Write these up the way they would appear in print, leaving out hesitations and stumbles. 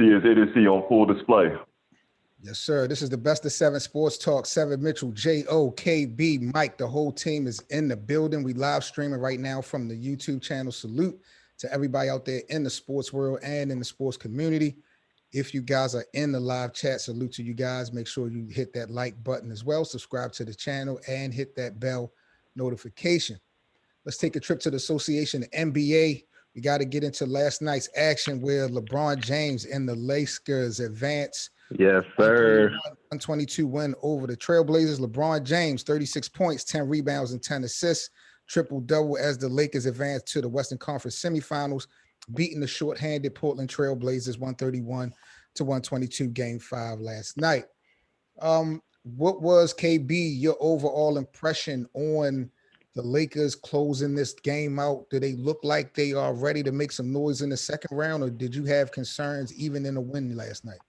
see his idiocy on full display. Yes, sir. This is the Best of Seven Sports Talk. Seven Mitchell, J.O.K.B. Mike. The whole team is in the building. We live streaming right now from the YouTube channel. Salute to everybody out there in the sports world and in the sports community. If you guys are in the live chat, salute to you guys. Make sure you hit that like button as well. Subscribe to the channel and hit that bell notification. Let's take a trip to the association, the NBA. We got to get into last night's action where LeBron James and the Lakers advance. Yes, sir. 122 win over the Trailblazers. LeBron James, 36 points, 10 rebounds, and 10 assists. Triple-double as the Lakers advance to the Western Conference semifinals, beating the shorthanded Portland Trailblazers 131-122 Game 5 last night. What was, KB, your overall impression on the Lakers closing this game out? Do they look like they are ready to make some noise in the second round, or did you have concerns even in the win last night?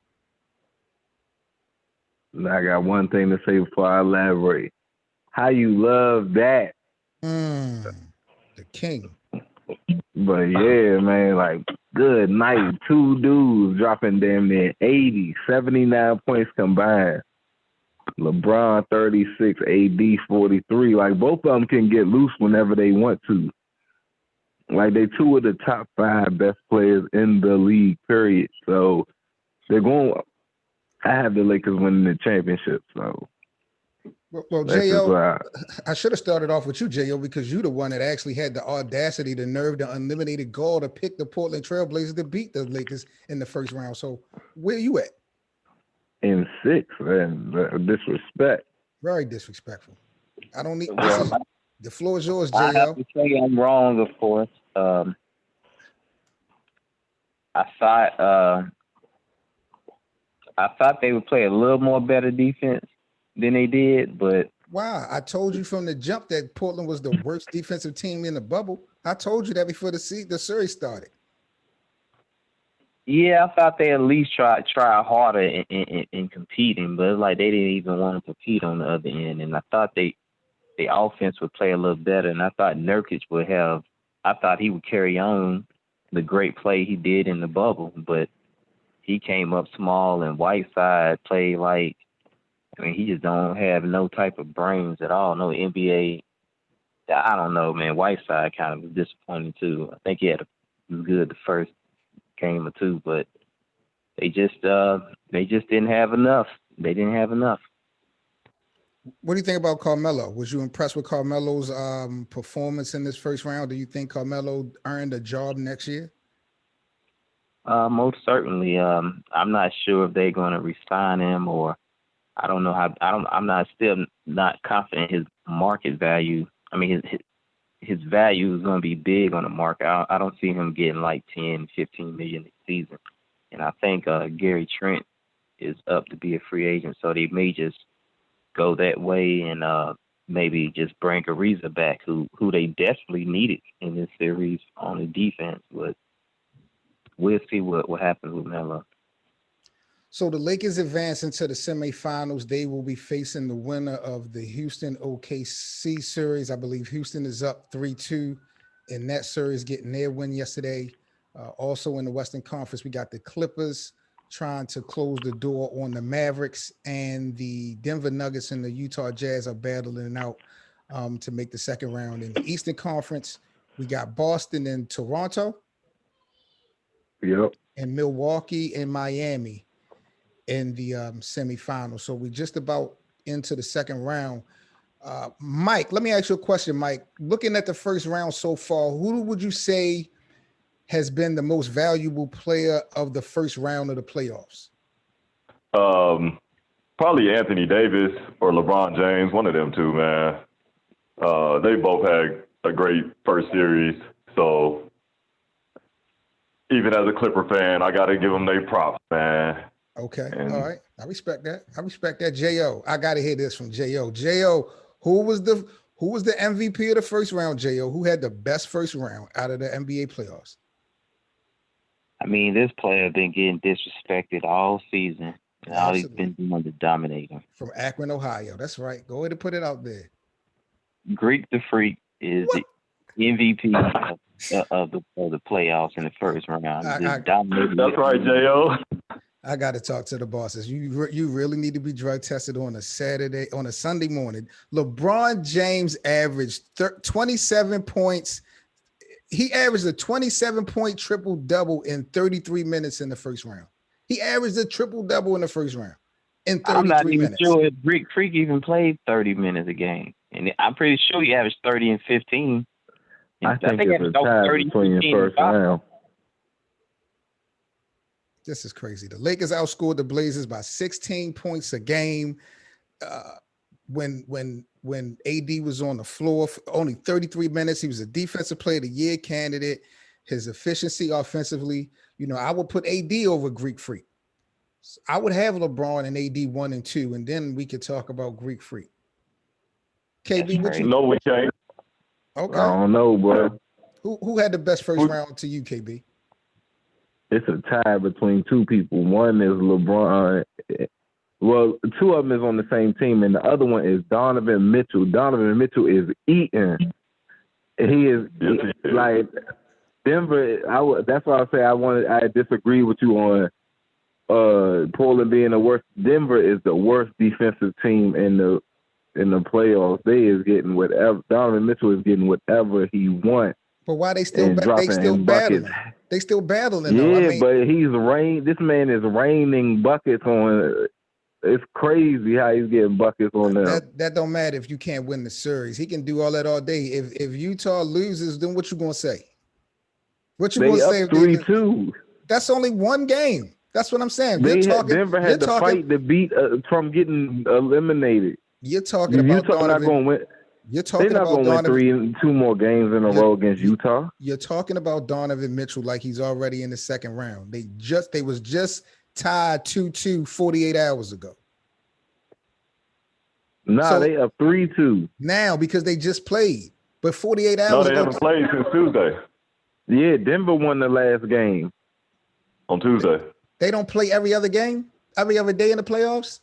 I got one thing to say before I elaborate. How you love that. The king. But yeah, man, like, good night. Two dudes dropping damn near 80, 79 points combined. LeBron 36, AD 43. Like, both of them can get loose whenever they want to. Like, they two of the top 5 best players in the league, period. So they're going. I have the Lakers winning the championship. So, well, J.O., I should have started off with you, J.O., because you're the one that actually had the audacity, the nerve, the unlimited gall to pick the Portland Trailblazers to beat the Lakers in the first round. So where you at? In 6, man. Disrespect. Very disrespectful. I don't need. The floor is yours, J.O. I have to say I'm wrong, of course. I thought they would play a little more better defense than they did, but wow, I told you from the jump that Portland was the worst defensive team in the bubble. I told you that before the series started. Yeah, I thought they at least try harder in competing, but it's like they didn't even want to compete on the other end. And I thought the offense would play a little better, and I thought Nurkic would have. I thought he would carry on the great play he did in the bubble, but he came up small, and Whiteside played like, I mean, he just don't have no type of brains at all. No NBA. I don't know, man. Whiteside kind of was disappointing too. I think he was good the first game or two, but they just didn't have enough. They didn't have enough. What do you think about Carmelo? Was you impressed with Carmelo's performance in this first round? Do you think Carmelo earned a job next year? Most certainly. I'm not sure if they're going to re-sign him, or I don't know how. I'm still not confident in his market value. I mean, his value is going to be big on the market. I don't see him getting like 10, 15 million a season. And I think Gary Trent is up to be a free agent, so they may just go that way and maybe just bring Ariza back, who they desperately needed in this series on the defense. But we'll see what happens with Melo. So the Lakers advance into the semifinals. They will be facing the winner of the Houston OKC series. I believe Houston is up 3-2 in that series, getting their win yesterday. Also in the Western Conference, we got the Clippers trying to close the door on the Mavericks, and the Denver Nuggets and the Utah Jazz are battling out to make the second round. In the Eastern Conference, we got Boston and Toronto. Yep. And Milwaukee and Miami in the semifinals. So we're just about into the second round. Mike, let me ask you a question, Mike. Looking at the first round so far, who would you say has been the most valuable player of the first round of the playoffs? Probably Anthony Davis or LeBron James, one of them two, man. They both had a great first series. So even as a Clipper fan, I got to give them their props, man. Okay. All right. I respect that. J.O., I got to hear this from J.O. J.O., who was the MVP of the first round, J.O.? Who had the best first round out of the NBA playoffs? I mean, this player been getting disrespected all season, and all he's been doing to dominate him. From Akron, Ohio. That's right. Go ahead and put it out there. Greek the Freak is the MVP of the playoffs in the first round. That's right, J.O. I got to talk to the bosses. You really need to be drug tested on a Sunday morning. LeBron James averaged 27 points. He averaged a 27-point triple-double in 33 minutes in the first round. He averaged a triple-double in the first round in 33 I'm not even minutes. sure if Greek Freak even played 30 minutes a game. And I'm pretty sure he averaged 30 and 15. I think it's a tie between the first round. This is crazy. The Lakers outscored the Blazers by 16 points a game. When AD was on the floor for only 33 minutes, he was a defensive player of the year candidate. His efficiency offensively, I would put AD over Greek Freak. I would have LeBron and AD 1 and 2, and then we could talk about Greek Freak. KB, what you? No, we can't. Okay. I don't know, bro. Who had the best first round to you, KB? It's a tie between two people. One is LeBron. Well, two of them is on the same team, and the other one is Donovan Mitchell. Donovan Mitchell is eating. He is like Denver. That's why I say I disagree with you on Portland being the worst. Denver is the worst defensive team in the playoffs. They is getting whatever. Donovan Mitchell is getting whatever he wants. But why they still battling? They still battling. Yeah, but this man is raining buckets on. It's crazy how he's getting buckets on them. That don't matter if you can't win the series. He can do all that all day. If Utah loses, then what you gonna say? What you gonna say? 3-2. That's only one game. That's what I'm saying. Denver had to fight to beat from getting eliminated. You're talking about Utah not going to win. They're not going to win 2 more games in a row against Utah. You're talking about Donovan Mitchell like he's already in the second round. They was just tied 2-2 48 hours ago. They up 3-2 now because they just played. But 48 hours. No, they haven't played since Tuesday. Yeah, Denver won the last game on Tuesday. They don't play every other game, every other day in the playoffs.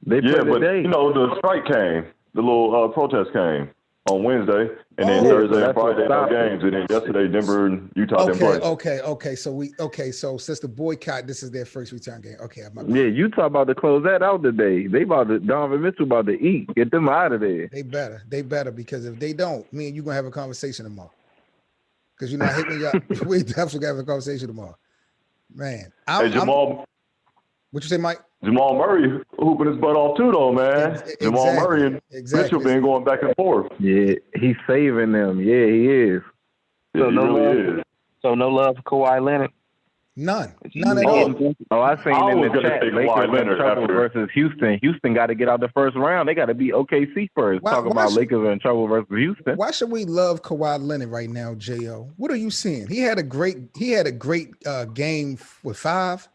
They play today. The strike came, the little protest came on Wednesday, and then Thursday and Friday no games, and then yesterday Denver and Utah didn't play. Okay. So since the boycott, this is their first return game. Okay, Utah about to close that out today. Donovan Mitchell about to eat. Get them out of there. They better because if they don't, me and you gonna have a conversation tomorrow. Because I hate when y'all. We definitely gonna have a conversation tomorrow, man. Jamal. What you say, Mike? Jamal Murray hooping his butt off too, though, man. Exactly. Jamal Murray and Mitchell been going back and forth. Yeah, he's saving them. Yeah, he is. So no love for Kawhi Leonard. None at all. Oh, I seen in the chat. Lakers in trouble versus Houston. Houston got to get out the first round. They got to beat OKC first. Talking about Lakers are in trouble versus Houston. Why should we love Kawhi Leonard right now, Jo? What are you seeing? He had a great game with 5.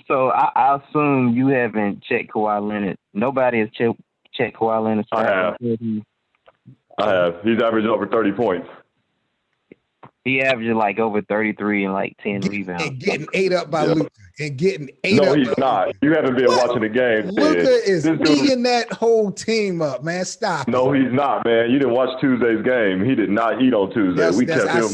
So I assume you haven't checked Kawhi Leonard. Nobody has checked Kawhi Leonard. I have. He's averaging over 30 points. He averages like over 33 and like 10 rebounds. And getting ate up by Luka. And getting ate up. No, he's not. You haven't been watching the game. Luka is eating that whole team up, man. Stop. No, he's not, man. You didn't watch Tuesay's game. He did not eat on Tuesday.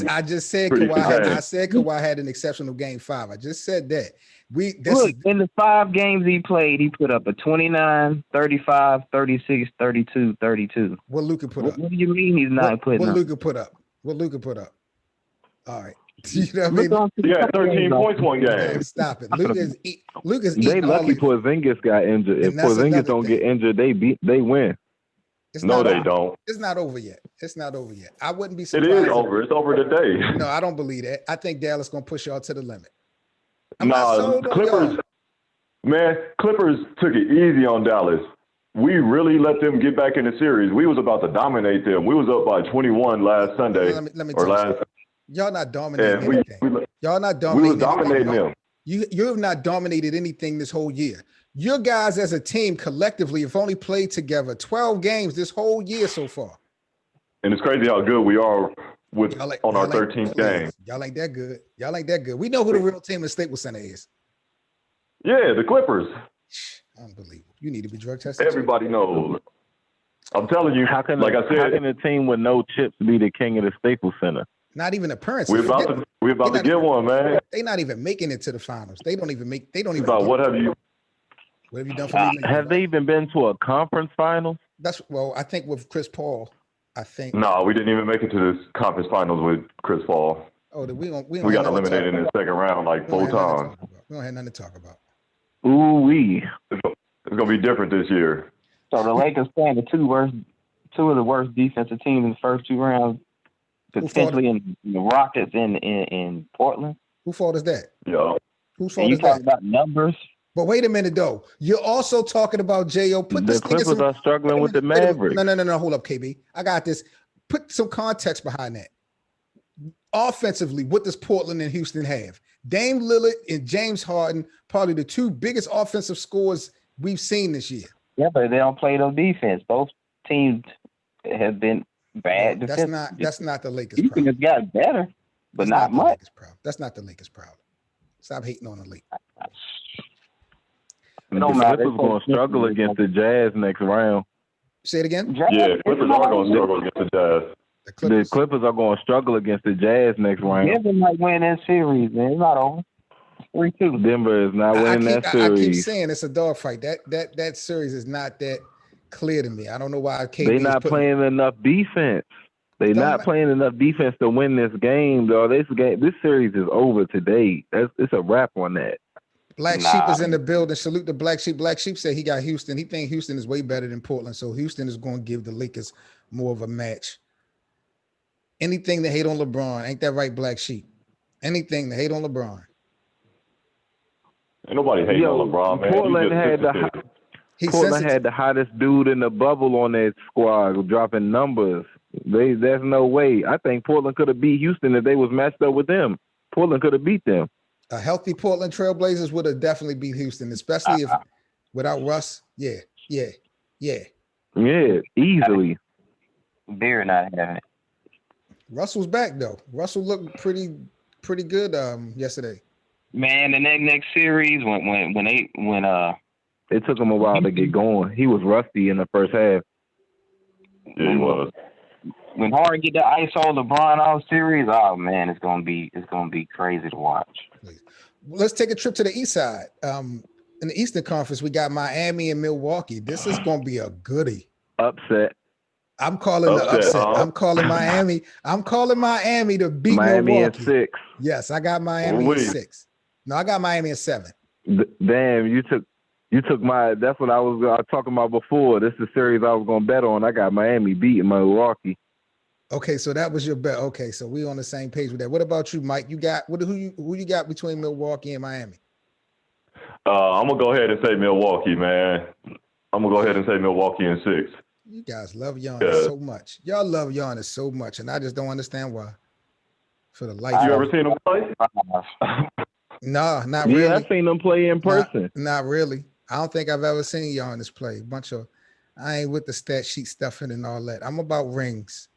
I just said Kawhi had an exceptional game 5. I just said that. In the 5 games he played, he put up a 29, 35, 36, 32, 32. What Luka put up? What do you mean he's not putting up? What Luka put up? All right. You know what I mean? Yeah, 13 points one game. Man, stop it. Luka's They lucky Porzingis got injured. If Porzingis don't get injured, they win. No, they don't. It's not over yet. I wouldn't be surprised. It is over. It's over today. No, I don't believe that. I think Dallas gonna push y'all to the limit. Clippers took it easy on Dallas. We really let them get back in the series. We was about to dominate them. We was up by 21 last Sunday. Let me tell you. Y'all not dominating anything. Y'all not dominating. We was dominating them. You have not dominated anything this whole year. Your guys as a team collectively have only played together 12 games this whole year so far. And it's crazy how good we are on our 13th game. Y'all ain't that good. We know who the real team in Staples Center is. Yeah, the Clippers. Unbelievable. You need to be drug tested. Everybody knows. I'm telling you, how can a team with no chips be the king of the Staples Center? Not even appearances. We're about to get one, man. They're not even making it to the finals. They don't even. What have you done for me? Have they even been to a conference final? I think with Chris Paul, No, we didn't even make it to the conference finals with Chris Paul. Oh, we got eliminated in the second round like 4 times. We don't have nothing to talk about. Ooh-wee. It's gonna be different this year. So the Lakers playing the two of the worst defensive teams in the first 2 rounds, potentially in the Rockets in Portland. Whose fault is that? Yeah. Whose fault is that? You talking about numbers? But wait a minute, though. You're also talking about J.O. The Clippers are struggling with the Mavericks. No. Hold up, KB. I got this. Put some context behind that. Offensively, what does Portland and Houston have? Dame Lillard and James Harden, probably the 2 biggest offensive scorers we've seen this year. Yeah, but they don't play no defense. Both teams have been bad. That's not the Lakers' Houston problem. has got better, but not much. That's not the Lakers' problem. Stop hating on the Lakers. The Clippers are going to struggle against the Jazz next round. Say it again? Yeah, Clippers are going to struggle against the Jazz. The Clippers are going to struggle against the Jazz next round. Denver might win that series, man. It's not over. 3-2. Denver is not winning that series. I keep saying it's a dogfight. That series is not that clear to me. I don't know why they're not playing enough defense. They're not playing enough defense to win this game, though. This series is over today. It's a wrap on that. Black Sheep is in the building. Salute the Black Sheep. Black Sheep said he got Houston. He thinks Houston is way better than Portland, so Houston is going to give the Lakers more of a match. Anything to hate on LeBron, ain't that right, Black Sheep? Anything to hate on LeBron. Ain't nobody hating on LeBron, man. Portland had the hottest dude in the bubble on that squad, dropping numbers. There's no way. I think Portland could have beat Houston if they was matched up with them. Portland could have beat them. A healthy Portland Trailblazers would have definitely beat Houston, especially if without Russ. Yeah, easily. Beer not having it. Russell's back though. Russell looked pretty good yesterday. Man, the next series when it took him a while to get going. He was rusty in the first half. Yeah, he was. When Harden get the ice on LeBron all series, oh man, it's gonna be crazy to watch. Let's take a trip to the east side. In the Eastern Conference, we got Miami and Milwaukee. This is gonna be a goodie. Upset. I'm calling the upset. I'm calling Miami. I'm calling Miami to beat Miami Milwaukee. at 6. Yes, I got Miami at 6. No, I got Miami at 7. Damn, you took my. That's what I was talking about before. This is the series I was gonna bet on. I got Miami beating Milwaukee. Okay, so that was your bet. Okay, so we on the same page with that. What about you, Mike? You got who you got between Milwaukee and Miami? I'm gonna go ahead and say Milwaukee, man. I'm gonna go ahead and say Milwaukee in 6. You guys love Giannis so much. Y'all love Giannis so much, and I just don't understand why. For the life. You ever seen him play? No, not really. Yeah, I've seen him play in person. Not really. I don't think I've ever seen Giannis play. I ain't with the stat sheet stuffing and all that. I'm about rings.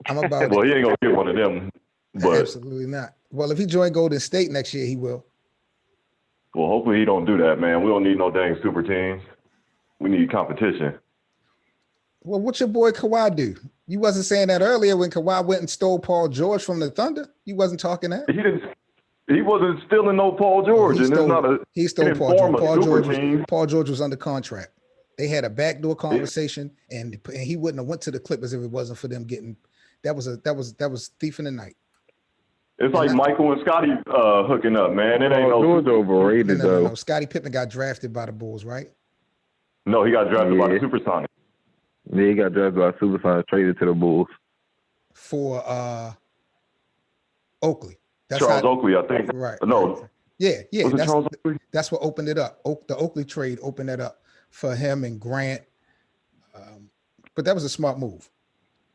I'm about. Well, he ain't gonna get one of them. But absolutely not. Well, if he join Golden State next year, he will. Well, hopefully he don't do that, man. We don't need no dang super teams. We need competition. Well, what's your boy Kawhi do? You wasn't saying that earlier when Kawhi went and stole Paul George from the Thunder. You wasn't talking that. He wasn't stealing no Paul George, he stole Paul George. Paul George was under contract. They had a backdoor conversation, and he wouldn't have went to the Clippers if it wasn't for them getting. That was thief in the night. It's like Michael and Scotty hooking up, man. It ain't no overrated though. No. Scottie Pippen got drafted by the Bulls, right? No, he got drafted by the Supersonics. Yeah, he got drafted by Supersonics, traded to the Bulls for Oakley. That's Charles Oakley, I think. Right. No. Yeah. Was it Charles Oakley? That's what opened it up. The Oakley trade opened that up for him and Grant. But that was a smart move.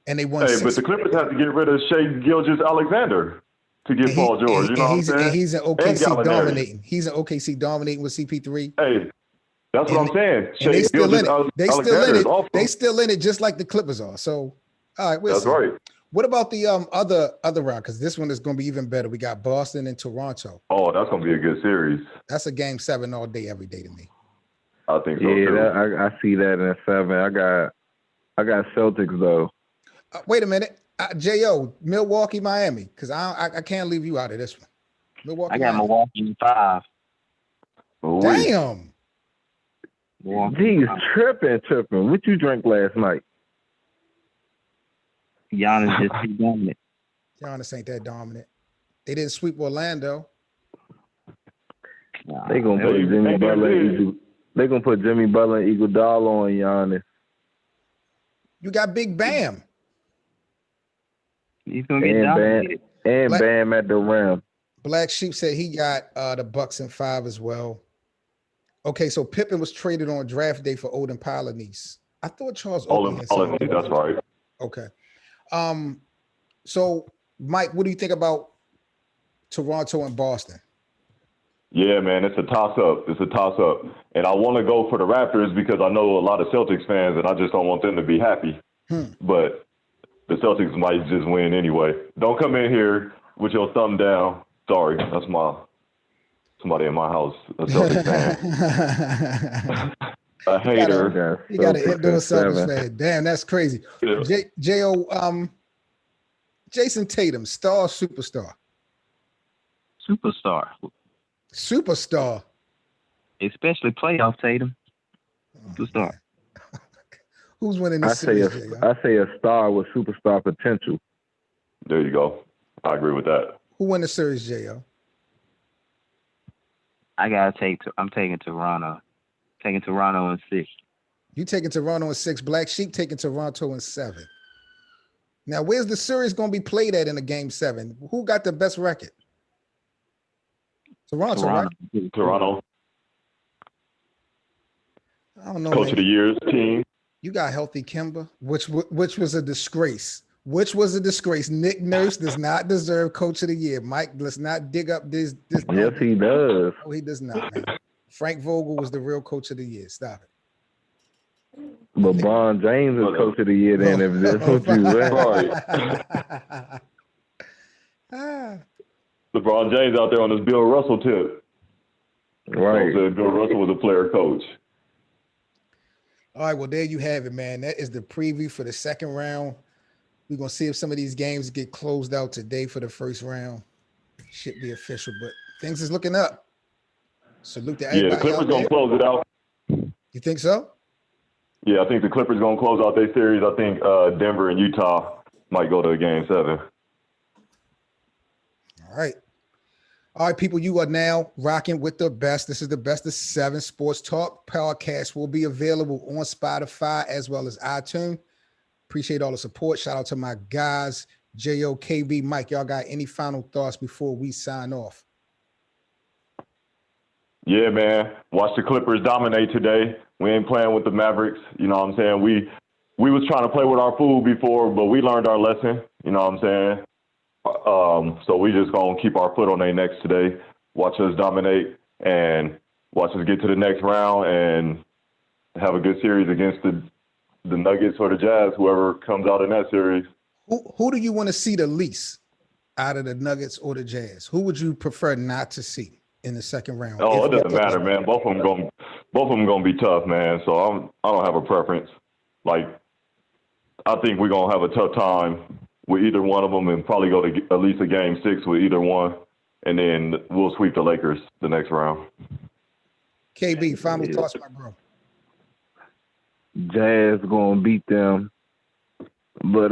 And they won. But the Clippers had to get rid of Shai Gilgeous-Alexander to get Paul George. You know what I'm saying? And he's in OKC dominating. He's in OKC dominating with CP3. Hey, that's what I'm saying. They still in it. They still in it just like the Clippers are. So, all right. That's right. What about the other round? Because this one is going to be even better. We got Boston and Toronto. Oh, that's going to be a good series. That's a game 7 all day, every day to me. I think so. Yeah, I see that in a 7. I got Celtics though. Wait a minute. J.O., Milwaukee, Miami, because I can't leave you out of this one. Milwaukee, I got Miami. Milwaukee in 5. Damn. Geez, tripping. What you drank last night? Giannis just too dominant. Giannis ain't that dominant. They didn't sweep Orlando. They gonna put Jimmy Butler. They gonna put Jimmy Butler and Iguodala on Giannis. You got Big Bam. He's gonna get dominated. Bam at the rim. Black Sheep said he got the Bucks in 5 as well. Okay, so Pippen was traded on draft day for Odin Polynice. I thought Charles Oakley had something. That's right. Okay. So Mike, what do you think about Toronto and Boston? Yeah, man, it's a toss-up. And I want to go for the Raptors because I know a lot of Celtics fans, and I just don't want them to be happy. But the Celtics might just win anyway. Don't come in here with your thumb down. Sorry, that's somebody in my house, a Celtics fan. A hater. You got an indoor Celtics fan. Damn, that's crazy. Yeah. J.O., Jason Tatum, star or superstar? Superstar. Especially playoff Tatum. Superstar. Who's winning this series? I say a star with superstar potential. There you go. I agree with that. Who won the series, J.O.? I'm taking Toronto. Taking Toronto in 6. You taking Toronto in 6. Black Sheep taking Toronto in 7. Now, where's the series going to be played at in a game 7? Who got the best record? Toronto, right? Toronto. I don't know. Coach of the Year's team. You got healthy Kemba, which was a disgrace. Nick Nurse does not deserve Coach of the Year. Mike, let's not dig up this. Yes, he does. No, he does not, man. Frank Vogel was the real Coach of the Year. Stop it. LeBron James is Coach of the Year then, if that's what you read. LeBron James out there on his Bill Russell tip. Right. So Bill Russell was a player coach. All right, well, there you have it, man. That is the preview for the second round. We're going to see if some of these games get closed out today for the first round. Should be official, but things is looking up. Salute to everybody. Yeah, the Clippers going to close it out. You think so? Yeah, I think the Clippers going to close out their series. I think Denver and Utah might go to game 7. All right. All right, people, you are now rocking with the best. This is the Best of 7 Sports Talk podcast. Will be available on Spotify as well as iTunes. Appreciate all the support. Shout out to my guys, J.O., KB, Mike. Y'all got any final thoughts before we sign off? Yeah, man. Watch the Clippers dominate today. We ain't playing with the Mavericks. You know what I'm saying? We was trying to play with our food before, but we learned our lesson. You know what I'm saying? So we just going to keep our foot on their necks today, watch us dominate, and watch us get to the next round and have a good series against the Nuggets or the Jazz, whoever comes out in that series. Who do you want to see the least out of the Nuggets or the Jazz? Who would you prefer not to see in the second round? Oh, it doesn't matter, man. Both of them going to be tough, man. So I don't have a preference. Like, I think we're going to have a tough time with either one of them and probably go to at least a game 6 with either one. And then we'll sweep the Lakers the next round. KB, final thoughts, my bro. Jazz gonna beat them. But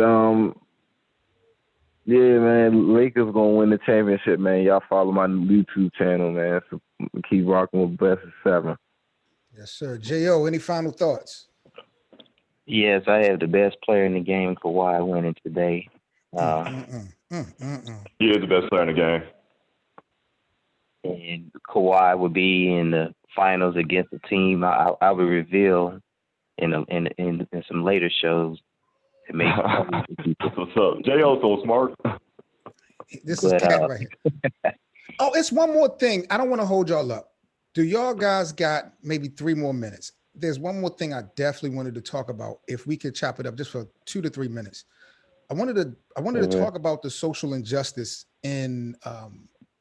yeah, man, Lakers gonna win the championship, man. Y'all follow my YouTube channel, man. So keep rocking with Best of 7. Yes, sir. J.O., any final thoughts? Yes, I have the best player in the game, Kawhi, winning today. He is the best player in the game. And Kawhi would be in the finals against a team I would reveal in some later shows to make. What's up? J.O. so smart. This is Cat right here. Oh, it's one more thing. I don't want to hold y'all up. Do y'all guys got maybe 3 more minutes? There's one more thing I definitely wanted to talk about. If we could chop it up just for 2 to 3 minutes. I wanted to talk about the social injustice in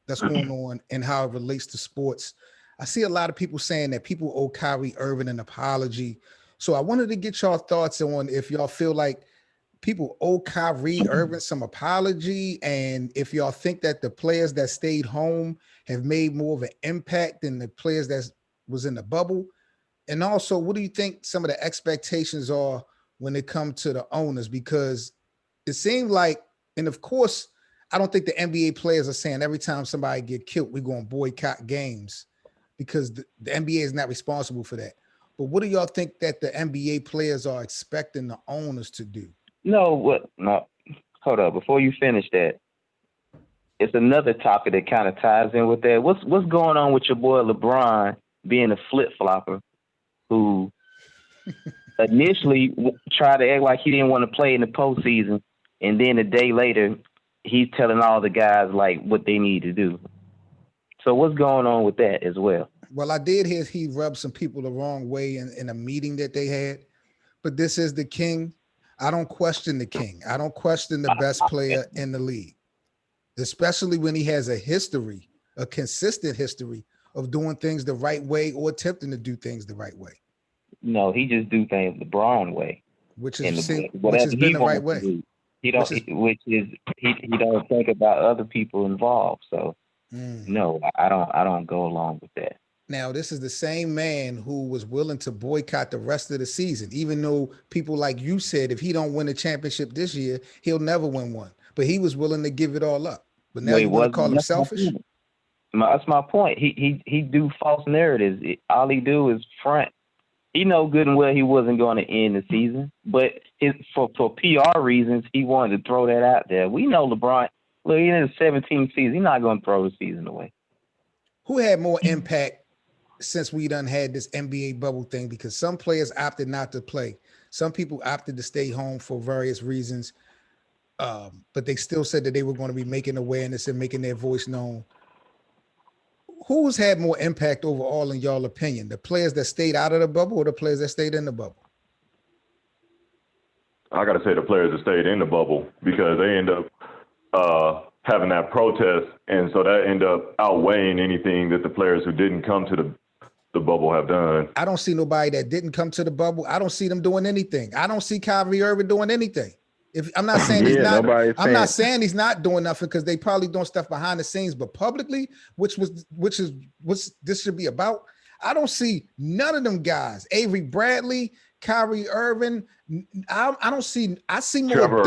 that's going on and how it relates to sports. I see a lot of people saying that people owe Kyrie Irving an apology. So I wanted to get y'all thoughts on if y'all feel like people owe Kyrie Irving some apology. And if y'all think that the players that stayed home have made more of an impact than the players that was in the bubble. And also, what do you think some of the expectations are when it comes to the owners? Because it seemed like, and of course, I don't think the NBA players are saying every time somebody get killed, we're going to boycott games, because the NBA is not responsible for that. But what do y'all think that the NBA players are expecting the owners to do? No, hold up. Before you finish that, it's another topic that kind of ties in with that. What's going on with your boy LeBron being a flip-flopper who initially tried to act like he didn't want to play in the postseason, and then a day later, he's telling all the guys like what they need to do. So what's going on with that as well? Well, I did hear he rubbed some people the wrong way in a meeting that they had, but this is the king. I don't question the king. I don't question the best player in the league, especially when he has a history, a consistent history of doing things the right way or attempting to do things the right way. No, he just do things the Braun way, which has been the right way. He don't think about other people involved. So no, I don't go along with that. Now, this is the same man who was willing to boycott the rest of the season, even though people like you said, if he don't win a championship this year, he'll never win one. But he was willing to give it all up. But now you want to call him selfish? That's my point. He do false narratives. All he do is front. He know good and well he wasn't going to end the season, but for PR reasons, he wanted to throw that out there. We know LeBron, look, he's in his 17th season. He's not going to throw the season away. Who had more impact since we done had this NBA bubble thing? Because some players opted not to play. Some people opted to stay home for various reasons, but they still said that they were going to be making awareness and making their voice known. Who's had more impact overall in y'all opinion? The players that stayed out of the bubble or the players that stayed in the bubble? I got to say the players that stayed in the bubble, because they end up having that protest, and so that end up outweighing anything that the players who didn't come to the bubble have done. I don't see nobody that didn't come to the bubble. I don't see them doing anything. I don't see Kyrie Irving doing anything. If I'm not saying he's not, I'm not saying he's not doing nothing, because they probably doing stuff behind the scenes, but publicly, which is what this should be about. I don't see none of them guys. Avery Bradley, Kyrie Irving. I don't see. I see more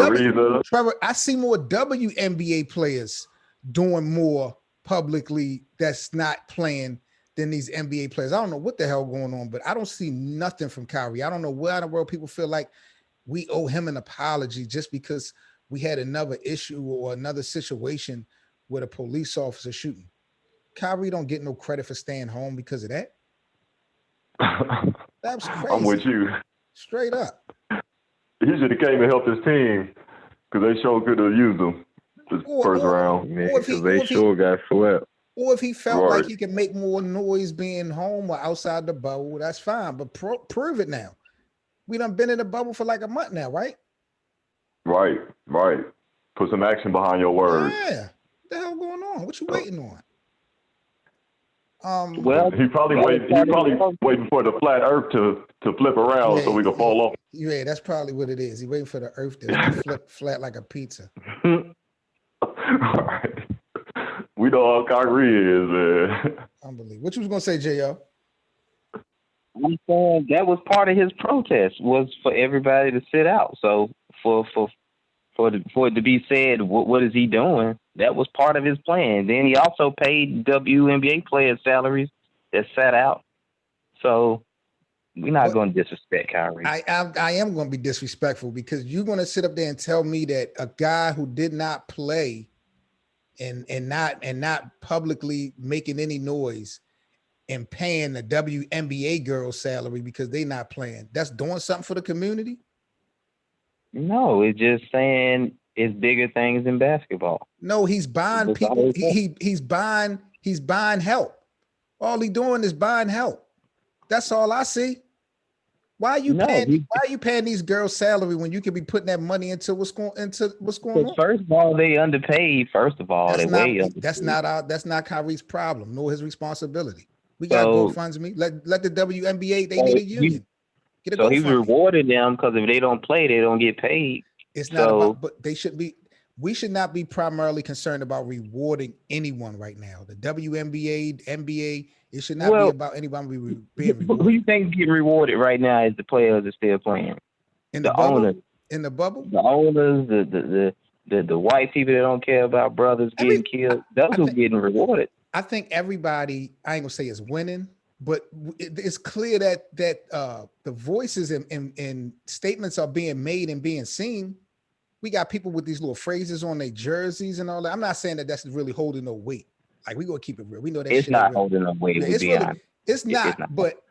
I see more WNBA players doing more publicly that's not playing than these NBA players. I don't know what the hell going on, but I don't see nothing from Kyrie. I don't know where in the world people feel like we owe him an apology just because we had another issue or another situation with a police officer shooting. Kyrie don't get no credit for staying home because of that. That was crazy. I'm with you. Straight up. He should have came and helped his team, because they sure could have used him this first round. Because they sure got swept. Or if he felt like he could make more noise being home or outside the bubble, that's fine. But prove it now. We done been in the bubble for like a month now, right? Right. Put some action behind your words. Yeah. What the hell going on? What you waiting on? Well, he probably waiting for the flat earth to flip around so we can fall off. Yeah, that's probably what it is. He waiting for the earth to flip flat like a pizza. Right. We know how Kyrie is, man. Unbelievable. What you was gonna say, J.O.? I'm saying that was part of his protest, was for everybody to sit out. So for it to be said, what is he doing? That was part of his plan. Then he also paid WNBA players salaries that sat out. So we're not going to disrespect Kyrie. I am going to be disrespectful, because you're going to sit up there and tell me that a guy who did not play and not publicly making any noise and paying the WNBA girls salary because they not playing, that's doing something for the community? No, it's just saying it's bigger things in basketball. No, he's buying people. He's buying help. All he doing is buying help. That's all I see. Why are you paying these girls salary when you could be putting that money into what's going on? First of all, they underpaid. First of all, that's not Kyrie's problem, nor his responsibility. We got GoFundMe. Let the WNBA, they need a union. So he's rewarding them, because if they don't play, they don't get paid. It's not about, but they should be. We should not be primarily concerned about rewarding anyone right now. The WNBA, NBA, it should not be about anybody being rewarded. Who you think is getting rewarded right now is the players that are still playing. In the bubble? Owners. In the bubble? The owners, the white people that don't care about brothers getting killed, those are getting rewarded. I think everybody, I ain't gonna say is winning, but it's clear that the voices and statements are being made and being seen. We got people with these little phrases on their jerseys and all that. I'm not saying that that's really holding no weight. Like, we gonna keep it real. We know that it's not holding no weight. Yeah, it's not. But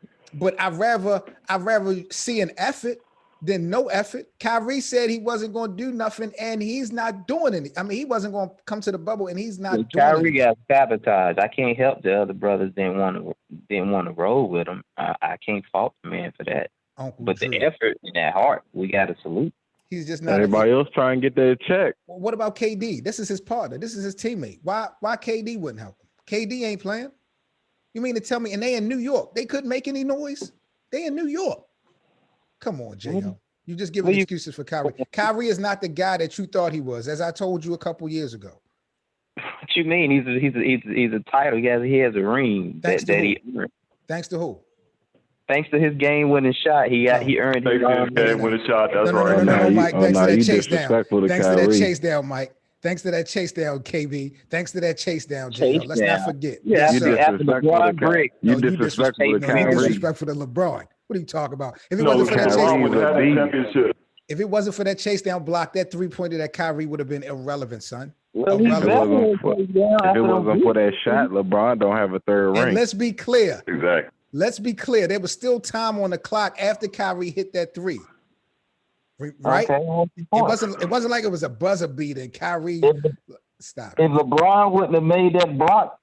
I'd rather see an effort than no effort. Kyrie said he wasn't going to do nothing, and he's not doing anything. I mean, he wasn't going to come to the bubble, and he's not doing Kyrie got sabotaged. I can't help the other brothers didn't want to roll with him. I can't fault the man for that. But the effort and that heart, we got to salute. He's just not. Everybody else trying to get their check. Well, what about KD? This is his partner. This is his teammate. Why KD wouldn't help him? KD ain't playing. You mean to tell me? And they in New York. They couldn't make any noise. They in New York. Come on, J.O. You just giving excuses for Kyrie. Kyrie is not the guy that you thought he was, as I told you a couple years ago. What you mean? He's a title. He has a ring. Thanks to who? Thanks to his game-winning shot, he earned his game-winning shot. That's right. No, Mike. Thanks to that chase down. Thanks to that chase down, Mike. Thanks to that chase down, KB. Thanks to that chase down, J. Let's not forget. Yeah, after LeBron break. You disrespectful to Kyrie. Disrespectful to LeBron. What are you talking about? If it wasn't for that championship, if it wasn't for that chase down block, that 3-pointer that Kyrie would have been irrelevant, son. Well, if it wasn't for that shot, LeBron don't have a third ring. And let's be clear. Exactly. Let's be clear. There was still time on the clock after Kyrie hit that 3. Right? Okay. It wasn't like it was a buzzer beater and Kyrie. Stop. If LeBron wouldn't have made that block,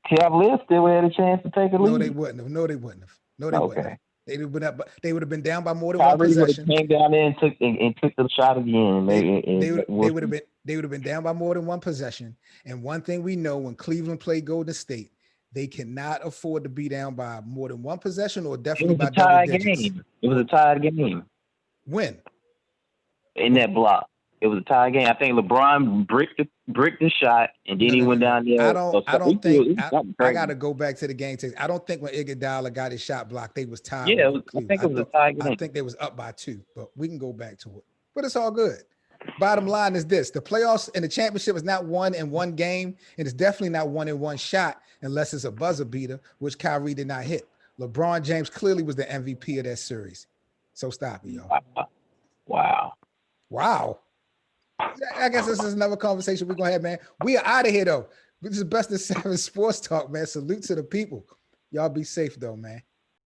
Cavaliers still had a chance to take a lead. No, they wouldn't have. No, they wouldn't have. They would have been down by more than one possession. Came down there and took the shot again. They would have been down by more than one possession. And one thing we know, when Cleveland played Golden State, they cannot afford to be down by more than one possession or definitely by double digits. It was a tied game. When? In that block. It was a tie game. I think LeBron bricked the shot, and then he went down there. I got to go back to the game takes. I don't think when Iguodala got his shot blocked, they was tied. Yeah, I think it was a tie game. I think they was up by 2, but we can go back to it. But it's all good. Bottom line is this: the playoffs and the championship is not won in one game, and it's definitely not won in one shot unless it's a buzzer beater, which Kyrie did not hit. LeBron James clearly was the MVP of that series. So stop it, y'all. Wow. I guess this is another conversation we're going to have, man. We are out of here, though. This is Best of 7 Sports Talk, man. Salute to the people. Y'all be safe, though, man.